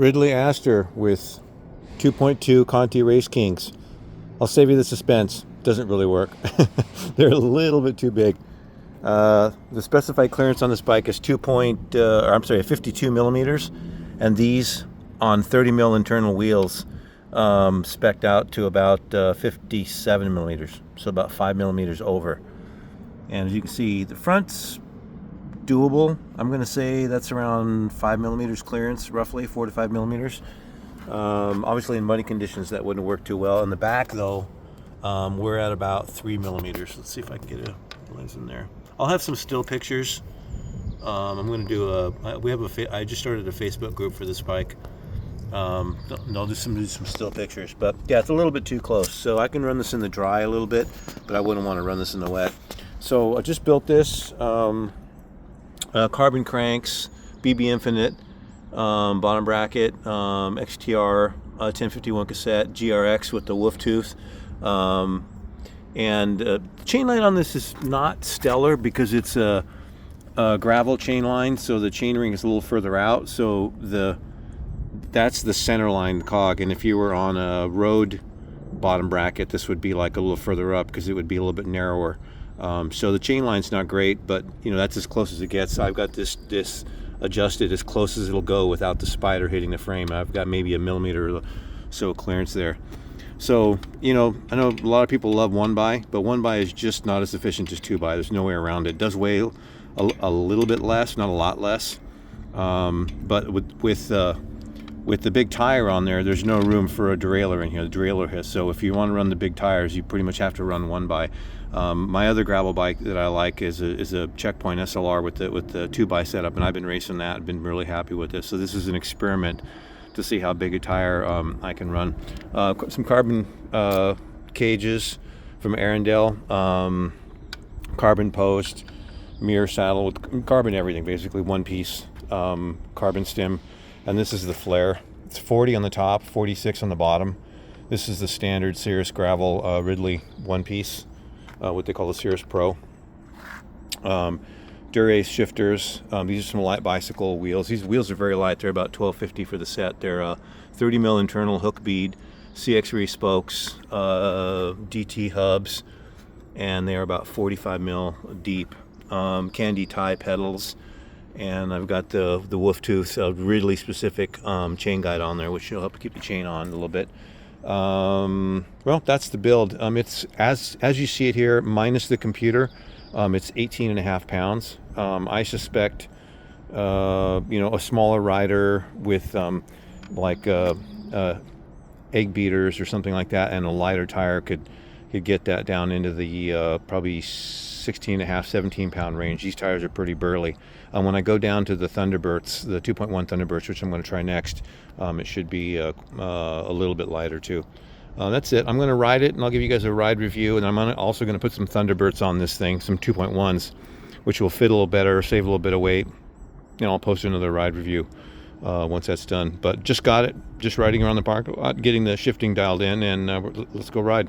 Ridley Astr with 2.2 Conti Racekings. I'll save you the suspense. Doesn't really work. They're a little bit too big. The specified clearance on this bike is 52 millimeters, and these on 30 mil internal wheels spec'd out to about 57 millimeters, so about 5 millimeters over. And as you can see, the front's doable. I'm going to say that's around 5 millimeters clearance, roughly 4 to 5 millimeters. Obviously in muddy conditions that wouldn't work too well. In the back though, we're at about 3 millimeters. Let's see if I can get a lens in there. I'll have some still pictures. I'm going to do I just started a Facebook group for this bike. I'll do some still pictures, but yeah, it's a little bit too close. So I can run this in the dry a little bit, but I wouldn't want to run this in the wet. So I just built this, carbon cranks, BB Infinite, bottom bracket, XTR 1051 cassette, GRX with the Wolftooth, and the chain line on this is not stellar because it's a gravel chain line, so the chain ring is a little further out, so that's the center line cog, and if you were on a road bottom bracket, this would be like a little further up because it would be a little bit narrower. So the chain line's not great, but that's as close as it gets. So I've got this adjusted as close as it'll go without the spider hitting the frame. I've got maybe a millimeter or so clearance there. So I know a lot of people love 1x, but 1x is just not as efficient as 2x. There's no way around it. It does weigh a little bit less, not a lot less, but with the big tire on there, there's no room for a derailleur in here. The derailleur has, so if you want to run the big tires, you pretty much have to run 1x. My other gravel bike that I like is a Checkpoint SLR with the 2x setup, and I've been racing that. I've been really happy with this. So this is an experiment to see how big a tire I can run. Some carbon cages from Arundel, carbon post, mirror saddle with carbon everything, basically one piece, carbon stem. And this is the flare. It's 40 on the top, 46 on the bottom. This is the standard Cirrus gravel Ridley one piece, what they call the Cirrus Pro. Dura Ace shifters. These are some light bicycle wheels. These wheels are very light. They're about $12.50 for the set. They're 30 mil internal hook bead, CX3 spokes, DT hubs, and they are about 45 mil deep. Candy tie pedals. And I've got the Wolftooth Ridley specific chain guide on there, which will help keep the chain on a little bit. Well, that's the build. It's as you see it here, minus the computer. It's 18.5 pounds. I suspect, a smaller rider with egg beaters or something like that, and a lighter tire could get that down into the probably 16.5, 17 pound range. These tires are pretty burly. When I go down to the Thunder Burts, the 2.1 Thunder Burts, which I'm going to try next, it should be a little bit lighter too. That's it. I'm going to ride it, and I'll give you guys a ride review, and I'm also going to put some Thunder Burts on this thing, some 2.1s, which will fit a little better, save a little bit of weight, and I'll post another ride review once that's done. But just got it, just riding around the park, getting the shifting dialed in, and let's go ride.